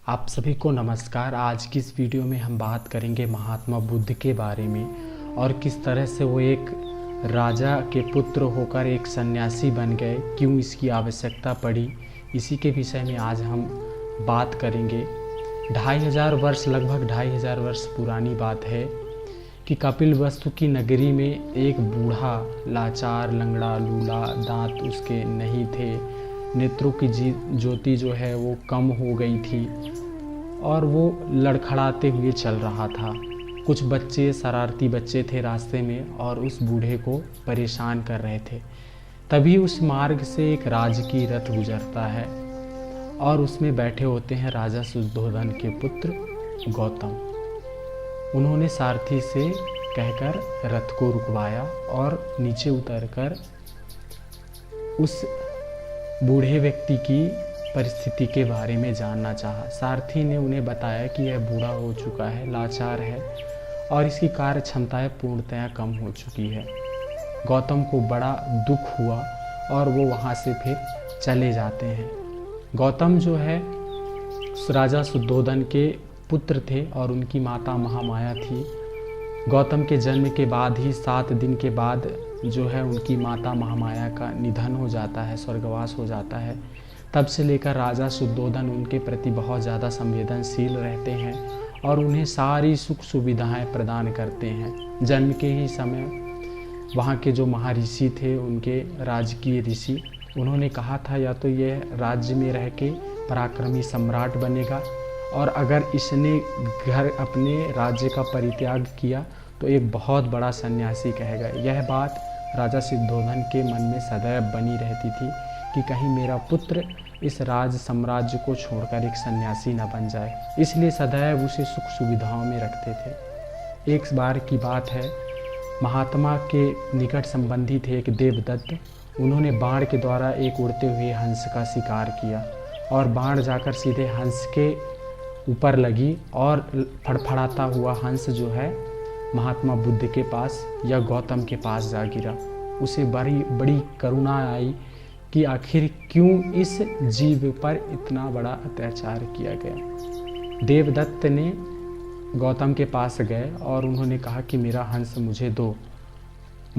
आप सभी को नमस्कार। आज की इस वीडियो में हम बात करेंगे महात्मा बुद्ध के बारे में और किस तरह से वो एक राजा के पुत्र होकर एक सन्यासी बन गए, क्यों इसकी आवश्यकता पड़ी, इसी के विषय में आज हम बात करेंगे। 2500 वर्ष, लगभग 2500 वर्ष पुरानी बात है कि कपिलवस्तु की नगरी में एक बूढ़ा, लाचार, लंगड़ा, लूला, दांत उसके नहीं थे, नेत्रों की ज्योति जो है वो कम हो गई थी और वो लड़खड़ाते हुए चल रहा था। कुछ बच्चे, शरारती बच्चे थे रास्ते में और उस बूढ़े को परेशान कर रहे थे। तभी उस मार्ग से एक राजकीय रथ गुजरता है और उसमें बैठे होते हैं राजा शुद्धोधन के पुत्र गौतम। उन्होंने सारथी से कहकर रथ को रुकवाया और नीचे उतरकर उस बूढ़े व्यक्ति की परिस्थिति के बारे में जानना चाहा। सारथी ने उन्हें बताया कि यह बूढ़ा हो चुका है, लाचार है और इसकी कार्य क्षमताएं पूर्णतया कम हो चुकी है। गौतम को बड़ा दुख हुआ और वो वहाँ से फिर चले जाते हैं। गौतम जो है राजा शुद्धोधन के पुत्र थे और उनकी माता महामाया थी। गौतम के जन्म के बाद ही 7 दिन के बाद जो है उनकी माता महामाया का निधन हो जाता है, स्वर्गवास हो जाता है। तब से लेकर राजा शुद्धोधन उनके प्रति बहुत ज़्यादा संवेदनशील रहते हैं और उन्हें सारी सुख सुविधाएं प्रदान करते हैं। जन्म के ही समय वहाँ के जो महर्षि थे, उनके राजकीय ऋषि, उन्होंने कहा था या तो यह राज्य में रह के पराक्रमी सम्राट बनेगा और अगर इसने घर अपने राज्य का परित्याग किया तो एक बहुत बड़ा सन्यासी कहेगा। यह बात राजा शुद्धोधन के मन में सदैव बनी रहती थी कि कहीं मेरा पुत्र इस राज साम्राज्य को छोड़कर एक सन्यासी न बन जाए, इसलिए सदैव उसे सुख सुविधाओं में रखते थे। एक बार की बात है, महात्मा के निकट संबंधी थे एक देवदत्त। उन्होंने बाण के द्वारा एक उड़ते हुए हंस का शिकार किया और बाण जाकर सीधे हंस के ऊपर लगी और फड़फड़ाता हुआ हंस जो है महात्मा बुद्ध के पास या गौतम के पास जा गिरा। उसे बड़ी करुणा आई कि आखिर क्यों इस जीव पर इतना बड़ा अत्याचार किया गया। देवदत्त ने गौतम के पास गए और उन्होंने कहा कि मेरा हंस मुझे दो।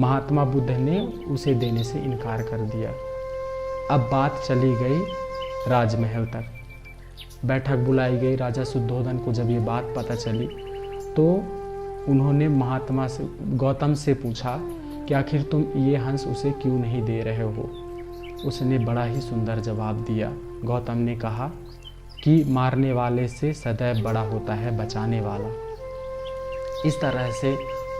महात्मा बुद्ध ने उसे देने से इनकार कर दिया। अब बात चली गई राजमहल तक। बैठक बुलाई गई। राजा शुद्धोधन को जब ये बात पता चली तो उन्होंने गौतम से पूछा कि आखिर तुम ये हंस उसे क्यों नहीं दे रहे हो। उसने बड़ा ही सुंदर जवाब दिया। गौतम ने कहा कि मारने वाले से सदैव बड़ा होता है बचाने वाला। इस तरह से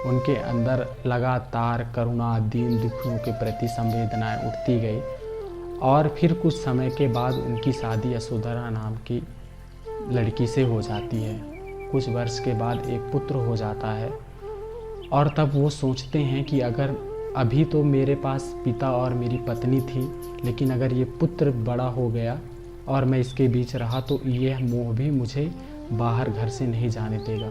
उनके अंदर लगातार करुणा, दीन दुखियों के प्रति संवेदनाएं उठती गई और फिर कुछ समय के बाद उनकी शादी यशोधरा नाम की लड़की से हो जाती है। कुछ वर्ष के बाद एक पुत्र हो जाता है और तब वो सोचते हैं कि अगर अभी तो मेरे पास पिता और मेरी पत्नी थी, लेकिन अगर ये पुत्र बड़ा हो गया और मैं इसके बीच रहा तो यह मोह भी मुझे बाहर घर से नहीं जाने देगा।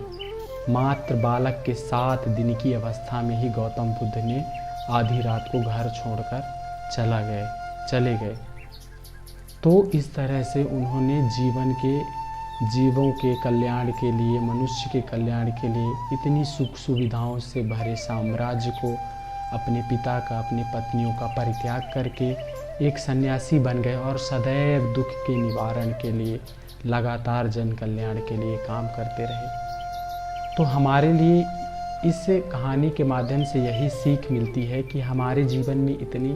मात्र बालक के 7 दिन की अवस्था में ही गौतम बुद्ध ने आधी रात को घर छोड़कर चले गए। तो इस तरह से उन्होंने जीवों के कल्याण के लिए, मनुष्य के कल्याण के लिए इतनी सुख सुविधाओं से भरे साम्राज्य को अपने पिता का, अपनी पत्नियों का परित्याग करके एक सन्यासी बन गए और सदैव दुख के निवारण के लिए, लगातार जन कल्याण के लिए काम करते रहे। तो हमारे लिए इस कहानी के माध्यम से यही सीख मिलती है कि हमारे जीवन में इतनी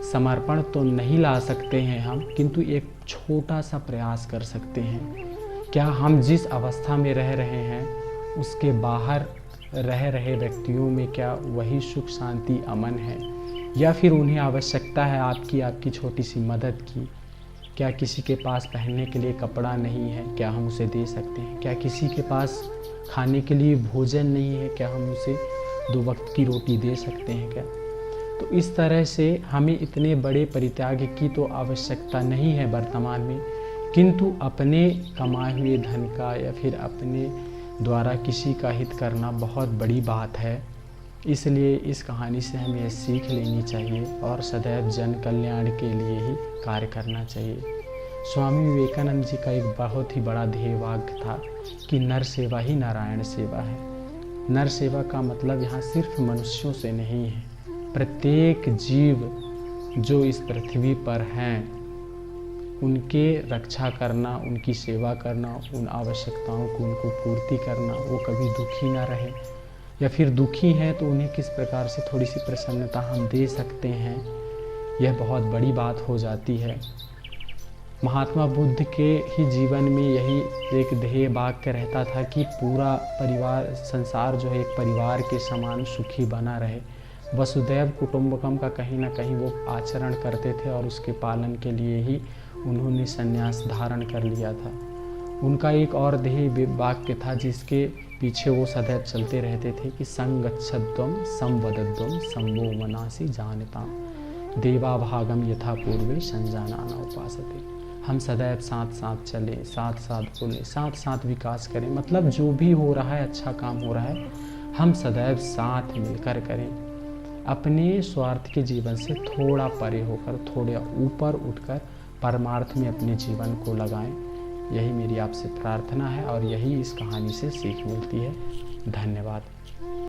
समर्पण तो नहीं ला सकते हैं हम, किंतु एक छोटा सा प्रयास कर सकते हैं। क्या हम जिस अवस्था में रह रहे हैं उसके बाहर रह रहे व्यक्तियों में क्या वही सुख, शांति, अमन है, या फिर उन्हें आवश्यकता है आपकी छोटी सी मदद की? क्या किसी के पास पहनने के लिए कपड़ा नहीं है, क्या हम उसे दे सकते हैं? क्या किसी के पास खाने के लिए भोजन नहीं है, क्या हम उसे 2 वक्त की रोटी दे सकते हैं क्या? तो इस तरह से हमें इतने बड़े परित्याग की तो आवश्यकता नहीं है वर्तमान में, किंतु अपने कमाए हुए धन का या फिर अपने द्वारा किसी का हित करना बहुत बड़ी बात है। इसलिए इस कहानी से हमें यह सीख लेनी चाहिए और सदैव जन कल्याण के लिए ही कार्य करना चाहिए। स्वामी विवेकानंद जी का एक बहुत ही बड़ा ध्येय वाक्य था कि नर सेवा ही नारायण सेवा है। नर सेवा का मतलब यहाँ सिर्फ मनुष्यों से नहीं है, प्रत्येक जीव जो इस पृथ्वी पर हैं उनके रक्षा करना, उनकी सेवा करना, उन आवश्यकताओं को उनको पूर्ति करना, वो कभी दुखी ना रहे, या फिर दुखी हैं तो उन्हें किस प्रकार से थोड़ी सी प्रसन्नता हम दे सकते हैं, यह बहुत बड़ी बात हो जाती है। महात्मा बुद्ध के ही जीवन में यही एक ध्येय वाक्य रहता था कि पूरा परिवार, संसार जो है एक परिवार के समान सुखी बना रहे। वसुदैव कुटुंबकम का कहीं ना कहीं वो आचरण करते थे और उसके पालन के लिए ही उन्होंने संन्यास धारण कर लिया था। उनका एक और ध्येय वाक्य था जिसके पीछे वो सदैव चलते रहते थे कि संगच्छध्वम संवदध्वम संभो मनासी जानता देवा भागम यथा पूर्वे संजानाना उपासते। हम सदैव साथ साथ चलें, साथ साथ बोलें, साथ साथ विकास करें। मतलब जो भी हो रहा है, अच्छा काम हो रहा है, हम सदैव साथ मिलकर करें। अपने स्वार्थ के जीवन से थोड़ा परे होकर, थोड़ा ऊपर उठकर परमार्थ में अपने जीवन को लगाएं। यही मेरी आपसे प्रार्थना है और यही इस कहानी से सीख मिलती है। धन्यवाद।